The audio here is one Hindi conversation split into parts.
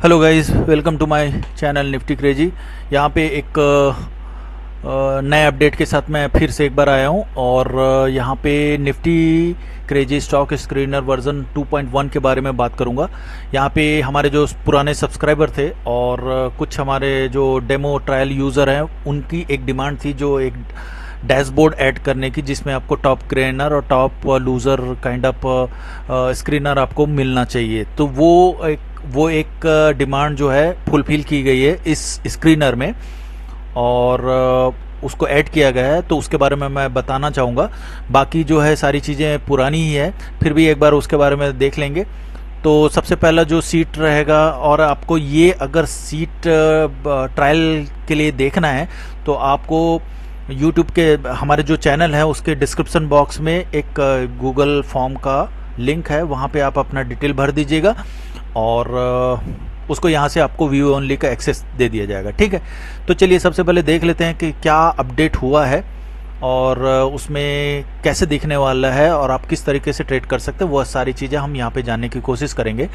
Hello guys, welcome to my channel Nifty Crazy. यहाँ पे एक नए अपडेट के साथ मैं फिर से एक बार आया हूँ और यहाँ पे Nifty crazy stock screener version 2.1 के बारे में बात करूँगा। यहाँ पे हमारे जो पुराने सब्सक्राइबर थे और कुछ हमारे जो डेमो ट्रायल यूज़र हैं उनकी एक डिमांड थी, जो एक डैशबोर्ड ऐड करने की, जिसमें आपको टॉप ग्रेनर और top loser kind of screener आपको मिलना चाहिए। तो वो एक डिमांड जो है फुलफिल की गई है इस स्क्रीनर में और उसको ऐड किया गया है। तो उसके बारे में मैं बताना चाहूँगा। बाकी जो है सारी चीज़ें पुरानी ही है, फिर भी एक बार उसके बारे में देख लेंगे। तो सबसे पहला जो सीट रहेगा, और आपको ये अगर सीट ट्रायल के लिए देखना है तो आपको YouTube के हमारे जो चैनल है उसके डिस्क्रिप्शन बॉक्स में एक गूगल फॉर्म का लिंक है, वहाँ पे आप अपना डिटेल भर दीजिएगा और उसको यहाँ से आपको व्यू ओनली का एक्सेस दे दिया जाएगा। ठीक है, तो चलिए सबसे पहले देख लेते हैं कि क्या अपडेट हुआ है और उसमें कैसे दिखने वाला है और आप किस तरीके से ट्रेड कर सकते हैं, वह सारी चीज़ें हम यहाँ पे जानने की कोशिश करेंगे।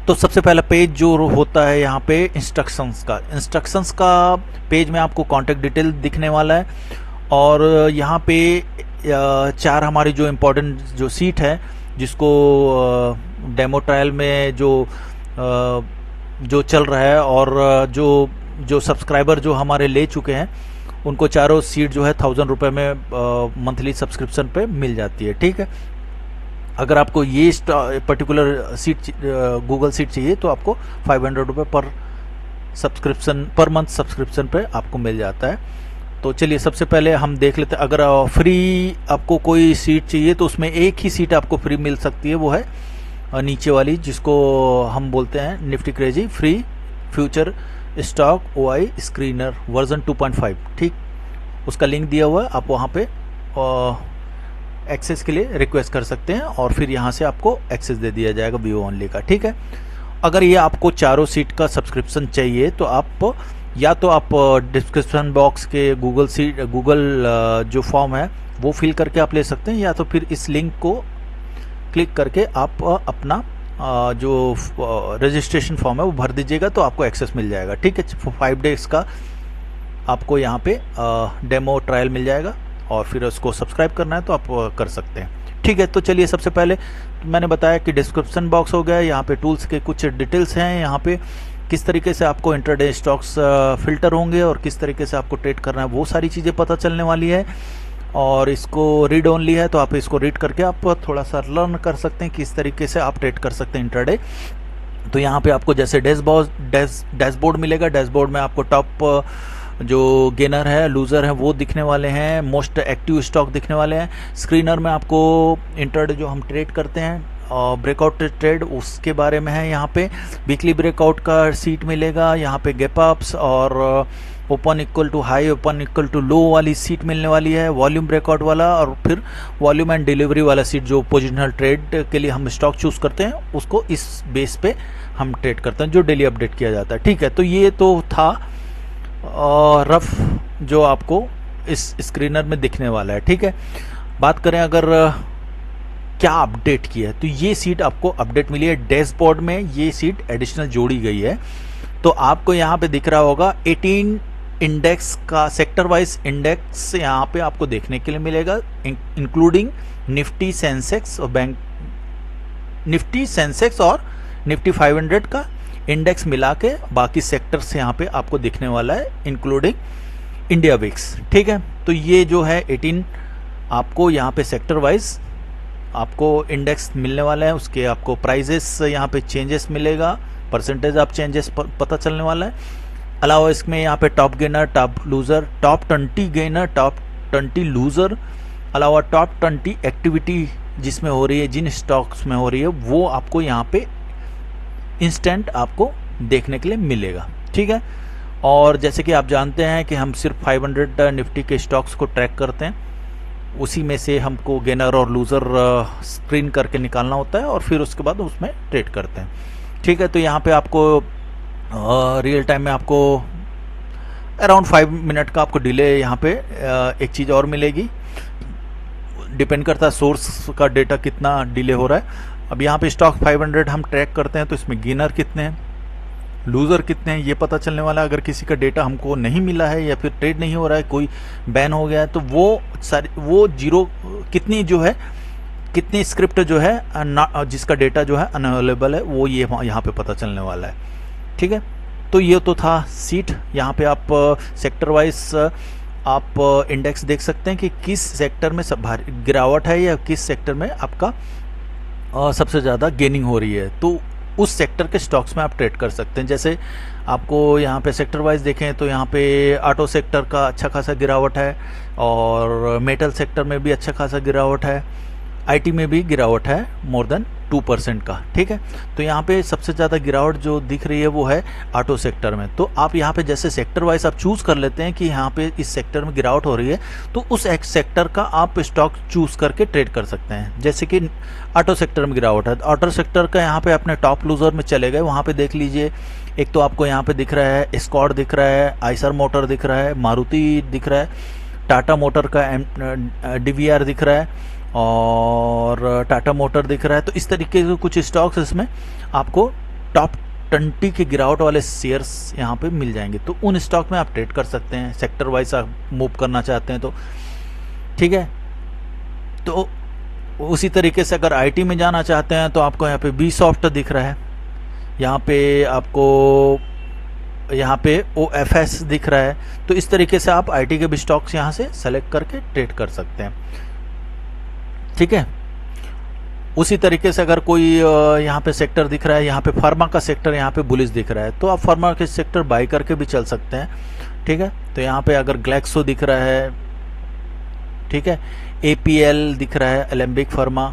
तो सबसे पहला पेज जो होता है यहाँ पे इंस्ट्रक्शंस का पेज में आपको कॉन्टैक्ट डिटेल दिखने वाला है और यहाँ पे चार हमारी जो इम्पोर्टेंट जो सीट है, जिसको डेमो ट्रायल में जो चल रहा है और जो सब्सक्राइबर जो हमारे ले चुके हैं उनको चारों सीट जो है 1000 रुपये में मंथली सब्सक्रिप्शन पे मिल जाती है। ठीक है, अगर आपको ये पर्टिकुलर सीट गूगल सीट चाहिए तो आपको 500 रुपये पर मंथ सब्सक्रिप्शन पे आपको मिल जाता है। तो चलिए सबसे पहले हम देख लेते हैं। अगर फ्री आपको कोई सीट चाहिए तो उसमें एक ही सीट आपको फ्री मिल सकती है, वो है नीचे वाली, जिसको हम बोलते हैं Nifty crazy free future stock OI screener version 2.5। ठीक, उसका लिंक दिया हुआ है, आप वहाँ पे एक्सेस के लिए रिक्वेस्ट कर सकते हैं और फिर यहाँ से आपको एक्सेस दे दिया जाएगा व्यू ओनली का। ठीक है, अगर ये आपको चारों सीट का सब्सक्रिप्शन चाहिए तो आप या तो आप डिस्क्रिप्शन बॉक्स के गूगल जो फॉर्म है वो फिल करके आप ले सकते हैं, या तो फिर इस लिंक को क्लिक करके आप अपना जो रजिस्ट्रेशन फॉर्म है वो भर दीजिएगा तो आपको एक्सेस मिल जाएगा। ठीक है, 5 डेज का आपको यहाँ पे डेमो ट्रायल मिल जाएगा और फिर उसको सब्सक्राइब करना है तो आप कर सकते हैं। ठीक है, तो चलिए सबसे पहले मैंने बताया कि डिस्क्रिप्शन बॉक्स हो गया, यहाँ पे टूल्स के कुछ डिटेल्स हैं, यहाँ पे किस तरीके से आपको इंटरडे स्टॉक्स फिल्टर होंगे और किस तरीके से आपको ट्रेड करना है वो सारी चीज़ें पता चलने वाली है। और इसको रीड ओनली है तो आप इसको रीड करके आप थोड़ा सा लर्न कर सकते हैं किस तरीके से आप ट्रेड कर सकते हैं इंटरडे। तो यहाँ पे आपको जैसे डैशबोर्ड मिलेगा, डैशबोर्ड में आपको टॉप जो गेनर है लूज़र है वो दिखने वाले हैं, मोस्ट एक्टिव स्टॉक दिखने वाले हैं। स्क्रीनर में आपको इंटरडे जो हम ट्रेड करते हैं ब्रेकआउट ट्रेड उसके बारे में है। यहाँ पे वीकली ब्रेकआउट का सीट मिलेगा, यहाँ पे गैप अप्स और open equal to high open equal to low वाली सीट मिलने वाली है, वॉल्यूम ब्रेकआउट वाला, और फिर वॉल्यूम एंड डिलीवरी वाला सीट जो पोजिशनल ट्रेड के लिए हम स्टॉक चूज करते हैं उसको इस बेस पे हम ट्रेड करते हैं जो डेली अपडेट किया जाता है। ठीक है, तो ये तो था रफ जो आपको इस स्क्रीनर में दिखने वाला है। ठीक है, बात करें अगर क्या अपडेट किया है तो ये सीट आपको अपडेट मिली है, डैशबोर्ड में ये सीट एडिशनल जोड़ी गई है। तो आपको यहाँ पे दिख रहा होगा 18 इंडेक्स का सेक्टर वाइज इंडेक्स यहाँ पे आपको देखने के लिए मिलेगा, इंक्लूडिंग निफ्टी सेंसेक्स और निफ्टी 500 का इंडेक्स मिला के बाकी सेक्टर्स यहाँ पे आपको दिखने वाला है, इंक्लूडिंग इंडिया विक्स। ठीक है, तो ये जो है 18 आपको यहाँ पे सेक्टर वाइज आपको इंडेक्स मिलने वाला है, उसके आपको प्राइजेस यहाँ पे चेंजेस मिलेगा, परसेंटेज आप चेंजेस पता चलने वाला है। अलावा इसमें यहाँ पे top gainer, top loser, top 20 gainer, top 20 loser, अलावा टॉप 20 एक्टिविटी जिसमें हो रही है, जिन स्टॉक्स में हो रही है वो आपको यहाँ पे इंस्टेंट आपको देखने के लिए मिलेगा। ठीक है, और जैसे कि आप जानते हैं कि हम सिर्फ 500 निफ्टी के स्टॉक्स को ट्रैक करते हैं, उसी में से हमको गेनर और लूज़र स्क्रीन करके निकालना होता है और फिर उसके बाद उसमें ट्रेड करते हैं। ठीक है, तो यहाँ पे आपको रियल टाइम में आपको अराउंड 5 मिनट का आपको डिले यहाँ पे एक चीज़ और मिलेगी, डिपेंड करता है सोर्स का डेटा कितना डिले हो रहा है। अब यहाँ पे स्टॉक 500 हम ट्रैक करते हैं तो इसमें गेनर कितने हैं, लूज़र कितने हैं ये पता चलने वाला है। अगर किसी का डेटा हमको नहीं मिला है या फिर ट्रेड नहीं हो रहा है, कोई बैन हो गया है, तो वो जीरो कितनी जो है, कितनी स्क्रिप्ट जो है जिसका डेटा जो है अनअवेलेबल है, वो ये यहाँ पे पता चलने वाला है। ठीक है, तो ये तो था सीट। यहाँ पे आप सेक्टर वाइज आप इंडेक्स देख सकते हैं कि किस सेक्टर में सब गिरावट है या किस सेक्टर में आपका सबसे ज़्यादा गेनिंग हो रही है, तो उस सेक्टर के स्टॉक्स में आप ट्रेड कर सकते हैं। जैसे आपको यहाँ पे सेक्टर वाइज देखें तो यहाँ पे ऑटो सेक्टर का अच्छा खासा गिरावट है, और मेटल सेक्टर में भी अच्छा खासा गिरावट है, आईटी में भी गिरावट है मोर देन 2% का। ठीक है, तो यहाँ पे सबसे ज़्यादा गिरावट जो दिख रही है वो है ऑटो सेक्टर में। तो आप यहाँ पे जैसे सेक्टर वाइज आप चूज़ कर लेते हैं कि यहाँ पे इस सेक्टर में गिरावट हो रही है, तो उस एक सेक्टर का आप स्टॉक चूज़ करके ट्रेड कर सकते हैं। जैसे कि ऑटो सेक्टर में गिरावट है, ऑटो सेक्टर का यहाँ पे अपने टॉप लूजर में चले गए, वहाँ पे देख लीजिए। एक तो आपको यहाँ पे दिख रहा है स्कॉट दिख रहा है, आइसर मोटर दिख रहा है, मारुति दिख रहा है, टाटा मोटर का DVR दिख रहा है, और टाटा मोटर दिख रहा है। तो इस तरीके के कुछ स्टॉक्स इसमें आपको टॉप 20 के गिरावट वाले शेयर्स यहाँ पे मिल जाएंगे, तो उन स्टॉक में आप ट्रेड कर सकते हैं। सेक्टर वाइज आप मूव करना चाहते हैं तो ठीक है। तो उसी तरीके से अगर आईटी में जाना चाहते हैं तो आपको यहाँ पे बी सॉफ्ट दिख रहा है, यहाँ पे आपको यहाँ पे OFS दिख रहा है। तो इस तरीके से आप आईटी के भी स्टॉक्स यहाँ से सेलेक्ट करके ट्रेड कर सकते हैं। ठीक है, उसी तरीके से अगर कोई यहाँ पे सेक्टर दिख रहा है, यहाँ पे फार्मा का सेक्टर यहाँ पे बुलिश दिख रहा है, तो आप फार्मा के सेक्टर बाई करके भी चल सकते हैं। ठीक है, तो यहाँ पे अगर ग्लैक्सो दिख रहा है, ठीक है, APL दिख रहा है, एलेम्बिक फार्मा।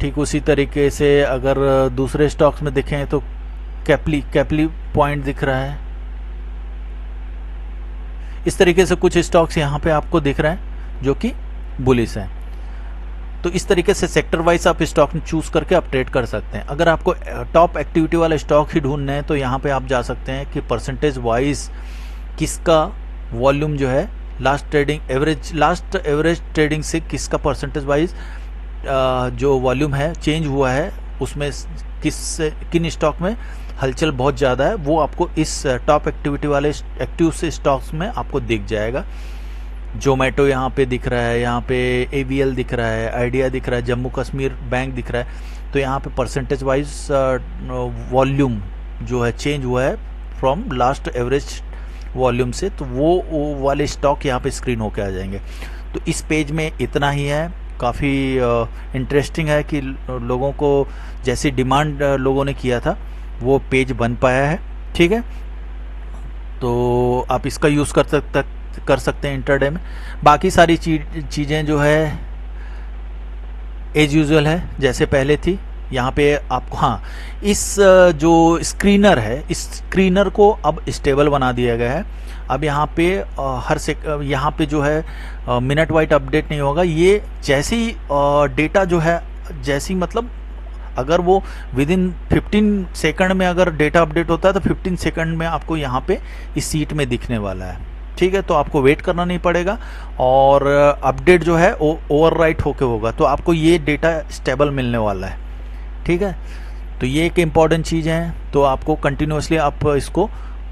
ठीक उसी तरीके से अगर दूसरे स्टॉक्स में देखें तो कैपली पॉइंट दिख रहा है। इस तरीके से कुछ स्टॉक्स यहाँ पे आपको दिख रहे हैं जो कि बुलिश हैं। तो इस तरीके से सेक्टर वाइज आप स्टॉक चूज करके आप ट्रेड कर सकते हैं। अगर आपको टॉप एक्टिविटी वाले स्टॉक ही ढूंढने हैं तो यहाँ पे आप जा सकते हैं कि परसेंटेज वाइज किसका वॉल्यूम जो है लास्ट एवरेज ट्रेडिंग से किसका परसेंटेज वाइज जो वॉल्यूम है चेंज हुआ है, उसमें किन स्टॉक में हलचल बहुत ज़्यादा है, वो आपको इस टॉप एक्टिविटी वाले एक्टिव से स्टॉक्स में आपको दिख जाएगा। जोमेटो यहाँ पे दिख रहा है, यहाँ पे AVL दिख रहा है, आइडिया दिख रहा है, जम्मू कश्मीर बैंक दिख रहा है। तो यहाँ पे परसेंटेज वाइज वॉल्यूम जो है चेंज हुआ है फ्रॉम लास्ट एवरेज वॉल्यूम से, तो वो वाले स्टॉक यहाँ पे स्क्रीन होके आ जाएंगे। तो इस पेज में इतना ही है। काफ़ी इंटरेस्टिंग है कि लोगों को जैसी डिमांड लोगों ने किया था वो पेज बन पाया है। ठीक है, तो आप इसका यूज़ कर सकते हैं इंटरडे में। बाकी सारी चीज़ें जो है एज यूजुअल है जैसे पहले थी। यहाँ पे आपको हाँ इस जो स्क्रीनर है, इस स्क्रीनर को अब स्टेबल बना दिया गया है। अब यहाँ पे यहाँ पे जो है मिनट वाइज अपडेट नहीं होगा। ये जैसी डेटा जो है जैसी मतलब अगर वो विद इन 15 सेकंड में अगर डेटा अपडेट होता है तो 15 सेकंड में आपको यहाँ पे इस सीट में दिखने वाला है। ठीक है, तो आपको वेट करना नहीं पड़ेगा और अपडेट जो है ओवरराइट होके होगा, तो आपको ये डेटा स्टेबल मिलने वाला है। ठीक है, तो ये एक इम्पॉर्टेंट चीज़ है। तो आपको कंटिन्यूसली आप इसको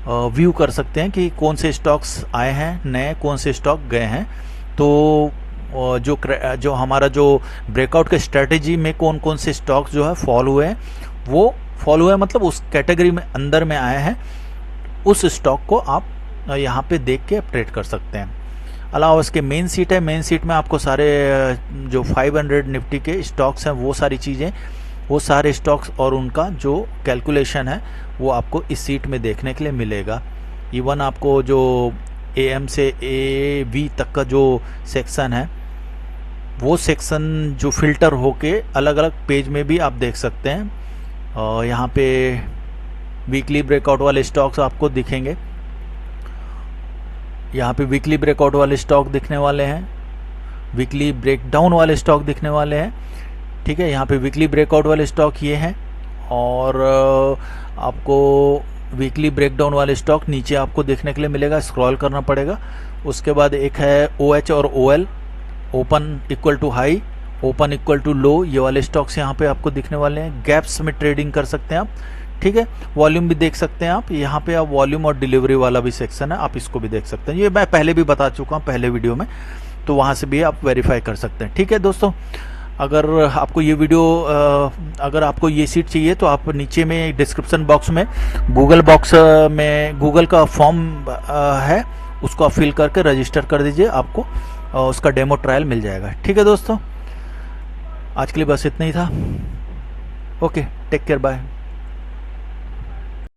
व्यू कर सकते हैं कि कौन से स्टॉक्स आए हैं नए, कौन से स्टॉक गए हैं। तो जो हमारा जो ब्रेकआउट के स्ट्रेटेजी में कौन कौन से स्टॉक्स जो है फॉल हुए हैं, वो फॉल हुए मतलब उस कैटेगरी में अंदर में आए हैं, उस स्टॉक को आप यहाँ पे देख के ट्रेड कर सकते हैं। अलावा इसके मेन सीट है, मेन सीट में आपको सारे जो 500 निफ्टी के स्टॉक्स हैं वो सारी चीज़ें, वो सारे स्टॉक्स और उनका जो कैलकुलेशन है वो आपको इस सीट में देखने के लिए मिलेगा। इवन आपको जो AM से AV तक का जो सेक्शन है वो सेक्शन जो फिल्टर होके अलग अलग पेज में भी आप देख सकते हैं। और यहाँ पे वीकली ब्रेकआउट वाले स्टॉक्स आपको दिखेंगे। यहाँ पे वीकली ब्रेकआउट वाले स्टॉक दिखने वाले हैं, वीकली ब्रेकडाउन वाले स्टॉक दिखने वाले हैं। ठीक है, यहाँ पे वीकली ब्रेकआउट वाले स्टॉक ये हैं और आपको वीकली ब्रेकडाउन वाले स्टॉक नीचे आपको देखने के लिए मिलेगा, स्क्रॉल करना पड़ेगा। उसके बाद एक है OH और OL, open equal to high, open equal to low, ये वाले स्टॉक्स यहाँ पे आपको दिखने वाले हैं। गैप्स में ट्रेडिंग कर सकते हैं आप। ठीक है। वॉल्यूम भी देख सकते हैं आप, यहाँ पे आप वॉल्यूम और डिलीवरी वाला भी सेक्शन है, आप इसको भी देख सकते हैं। ये मैं पहले भी बता चुका हूँ पहले वीडियो में, तो वहाँ से भी आप वेरीफाई कर सकते हैं। ठीक है दोस्तों, अगर आपको ये वीडियो अगर आपको ये सीट चाहिए तो आप नीचे में डिस्क्रिप्शन बॉक्स में गूगल का फॉर्म है, उसको आप फिल करके रजिस्टर कर दीजिए, आपको उसका डेमो ट्रायल मिल जाएगा। ठीक है दोस्तों, आज के लिए बस इतना ही था। Okay, take care, bye.